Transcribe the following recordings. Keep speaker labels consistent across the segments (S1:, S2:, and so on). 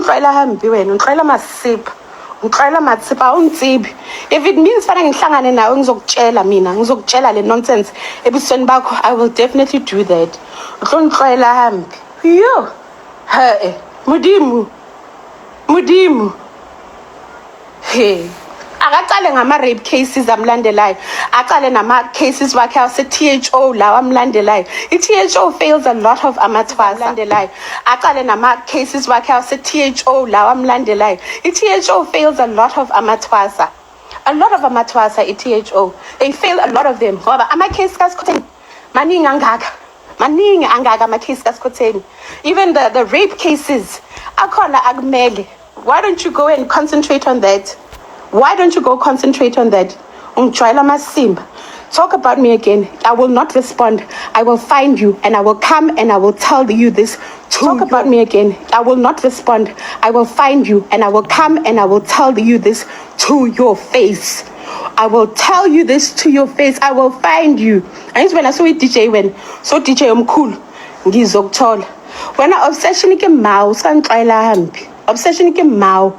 S1: Ungitrayela hambi wena, ungitrayela masipho. Ungitrayela matsipho awungitsibi. If it means fana ngihlangane nawe ngizokutshela mina, ngizokutshela le nonsense ebusweni bakho, I will definitely do that. Ungitrayela hambi. Yo. Mudimu. Hey. Akaqale ngama-rape cases amlandelayo. Aqale nama-cases wakhe ase-THO lawa amlandelayo. I-THO fails a lot of amathwasa amlandelayo. Aqale nama-cases wakhe ase-THO lawa amlandelayo. I-THO fails a lot of amathwasa. A lot of amathwasa, i-THO. They fail a lot of them. Ngoba ama-case kaSkhotheni maningi angaka ama-case kaSkhotheni. Even the rape cases akhona akumele. Why don't you go and concentrate on that? Why don't you go concentrate on that? Ungijwayela masimba. Talk about me again. I will not respond. I will find you and I will come and I will tell you this. Talk about me again. I will not respond. I will find you and I will come and I will tell you this to your face. I will tell you this to your face. I will find you. And it's when I saw it DJ so DJ cool. Ngizokuthola. When I obsession ke mau sangixela hambi. Obsession ke mau.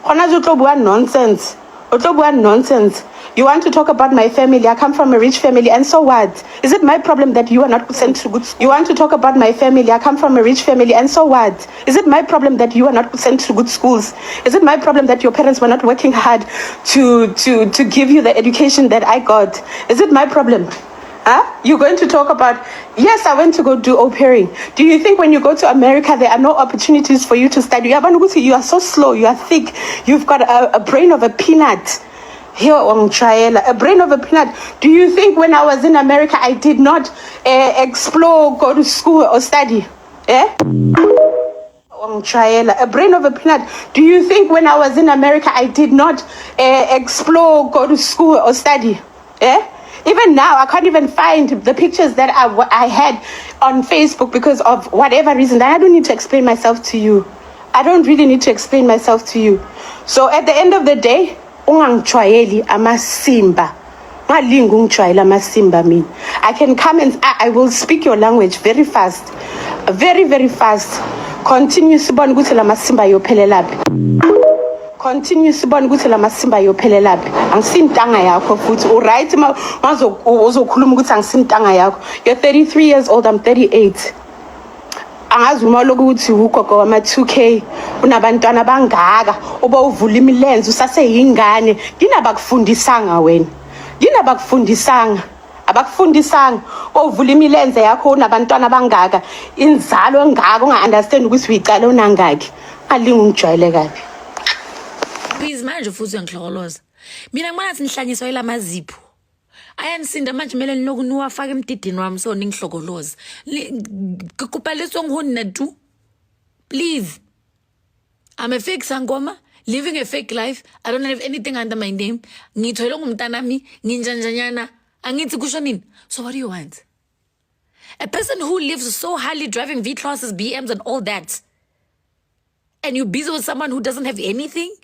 S1: Nonsense. Nonsense. You want to talk about my family? I come from a rich family, and so what? Is it my problem that you are not sent to good schools? You want to talk about my family? I come from a rich family, and so what? Is it my problem that you are not sent to good schools? Is it my problem that your parents were not working hard to give you the education that I got? Is it my problem? You're going to talk about, yes, I went to go do au pairing. Do you think when you go to America, there are no opportunities for you to study? You are so slow, you are thick, you've got a brain of a peanut. Here on Triela, a brain of a peanut. Do you think when I was in America, I did not explore, go to school or study? On Triela, a brain of a peanut. Do you think when I was in America, I did not explore, go to school or study? Even now, I can't even find the pictures that I had on Facebook because of whatever reason. I don't need to explain myself to you. I don't really need to explain myself to you. So at the end of the day, ungangijwayeli amasimba. Ngalinga ungijwayela amasimba mina. I can come and I will speak your language very fast. Very, very fast. Continue sibone ukuthi la masimba yophelelaphi. Continue sibone ukuthi la masimba yophelelaphi. Angisintanga yakho futhi. Uright uzokhuluma ukuthi angisintanga yakho. You're 33 years old, I'm 38. Angazi uma lokuthi ugogo wama 2K unabantwana bangaka uba uvula imilenze usaseyingane nginabakufundisanga wena. Abakufundisanga uvula imilenze yakho unabantwana bangaka inzalo engaka unga-understand ukuthi uyicala unangaki. Alinga ungijwayele kabi.
S2: Please manje futhi uyangihlokoloza. Mina ngibona ngathi nihlanyiswa ilamazipho. Ayansinda manje kumele niwafaka emdidini wami so ningihlokoloza. Kupaliswa ngihoni na tu. Please. I'm a fake sangoma, living a fake life. I don't have anything under my name. Ngithoyela ngumntanami, nginjanjanyana. Angithi kusho nini? So what do you want? A person who lives so highly driving V-classes, BMs and all that. And you're busy with someone who doesn't have anything?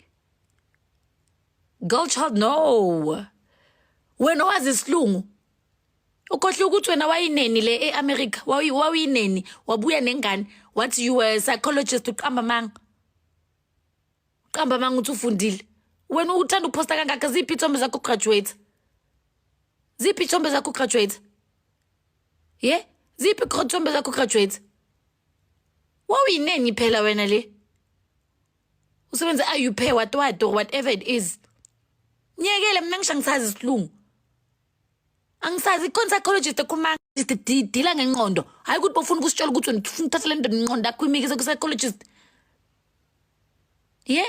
S2: Girl child, no. Wena wazi isilungu. Ukhohle ukuthi wena wayineni le eAmerica, wawuyineni, wabuya nengane, what you were a psychologist uqamba manga. Uqamba manga uthi ufundile. Wena uthanda ukuposta kangaka ziphi ithombe zakho graduate? Ziphi ithombe zakho graduate? Yeah? Ziphi ithombe zakho graduate? Wawuyineni phela wena le? Usebenza you pay what or whatever it is. Nyekele mina ngishangisazi isilungu. Angisazi psychologist ekhuluma dila ngengqondo. Hayi ukuthi bofuna ukusitshela ukuthi wena ufuna uthatha le nto ngqondo yakho imikise ku psychologist. Yeah?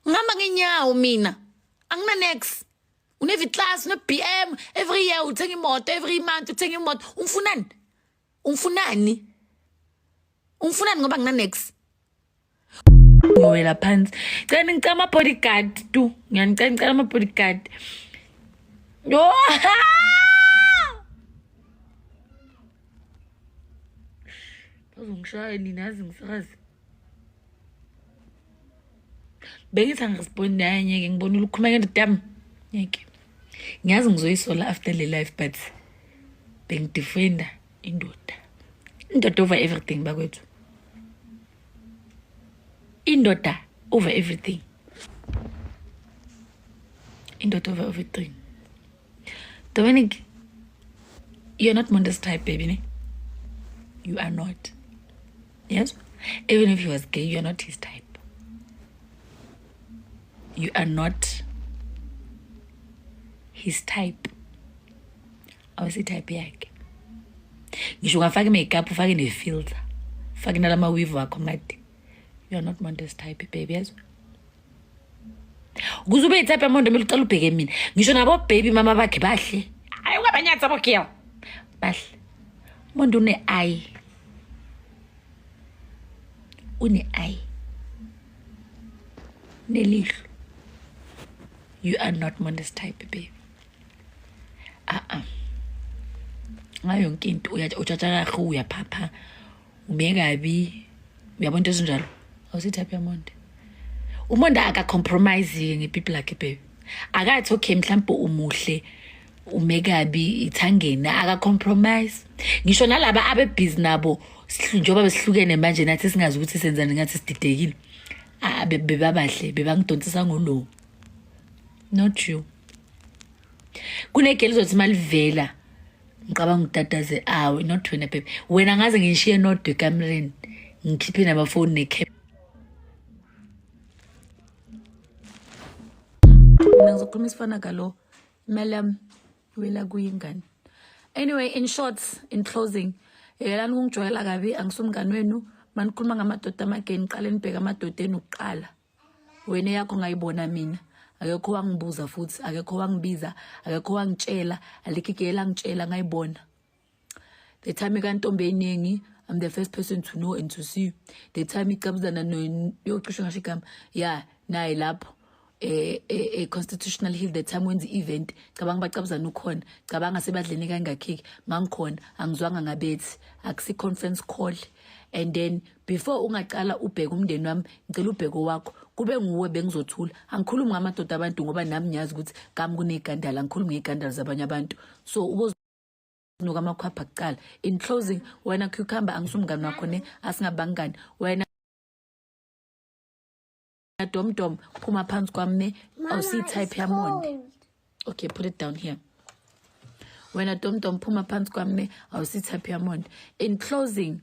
S2: Ngihamba ngenyawo mina. Angina next. Une class, une BM, every year uthenga imoto, every month uthenga imoto. Umfunani? Umfunani ngoba ngina next. Ngowela phansi. Ngicela ngicela ama bodyguard tu. Ngicela ama bodyguard. Yo. Bazongishaya nini yazi ngisakazi. Bengithi angiresponde ngeke ngibonile ukukhuluma ngento dam. Ngeke. Ngiyazi ngizoyisola after le life but bengidefenda indoda. Indoda over everything bakwethu. indoda over everything. Indoda over everything. Dominic, you're not Monda's type, baby. Ne? You are not. Yes? Even if he was gay, you're not his type. You are not his type. Awusi type yakhe. Ngisho ungafaka makeup, ufake ne-filter, ufake nalama weave wakho made. You are not Monda's type, baby. Yes? Ukuze ube type yamonto mele ucela ubheke mina. Ngisho nabo baby mama bakhe bahle. Ayi ungabanyatsa bokiyo. Bahle. Umuntu une-eye. Une-eye. Nelihlo. You are not Monda's type, baby. Ngayo yonke into uyatshatsha kahle uyaphapha umekabi uyabona into ezinjalo awusithapi yamonde umonde aka-compromise ngepipi lakhe baby akathi okay mhlawumbe umuhle umekabi ithangene aka-compromise ngisho nalaba abe-busy nabo njengoba besihlukene manje nathi singazi ukuthi senzani ngathi sididekile bebabahle bebangidonsisa ngolo not you kunegeli zothi malivela ngicabanga utataze awe not wena baby wena ngaze ngishiye nodwe ekamereni ngikhiphe namafoni necap mina ngizokhuluma isifana galo imali yami wela kuyingane anyway in short in closing yelani ungijwayela kabi angisumngani wenu manikhuluma ngamadoda amageni niqale nibheka amadoda enukuqala wena yakho ngayibona mina akekho wangibuza futhi akekho wangibiza akekho wangitshela alikho igela ngitshela ngayibona the time kantombe eningi I'm the first person to know and to see the time iqabuzana no yoqisho ngasho igama yeah nayi lapho constitutional hill the time when the event cabanga bacabuzana ukhona cabanga sebadleni kangakhiki ngangikhona angizwanga ngabethi akusi conference call and then before ungaqala ubheka umndeni wami ngicela ubheko wakho kube nguwe bengizothula angikhulumi ngamadoda abantu ngoba nami ngiyazi ukuthi kami kunegandala angikhulumi ngegandala zabanye abantu so ubozinuka amakhwapha kuqala in closing wena cucumber angisumngani wakho ne asingabangani wena dom phuma phansi kwami ne awusi type yamonde okay put it down here wena dom phuma phansi kwami ne awusi type yamonde in closing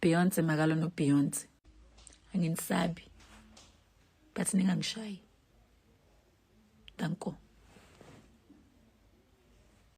S2: Beyonce magalo no Beyonce anginisabi but ningangishayi danko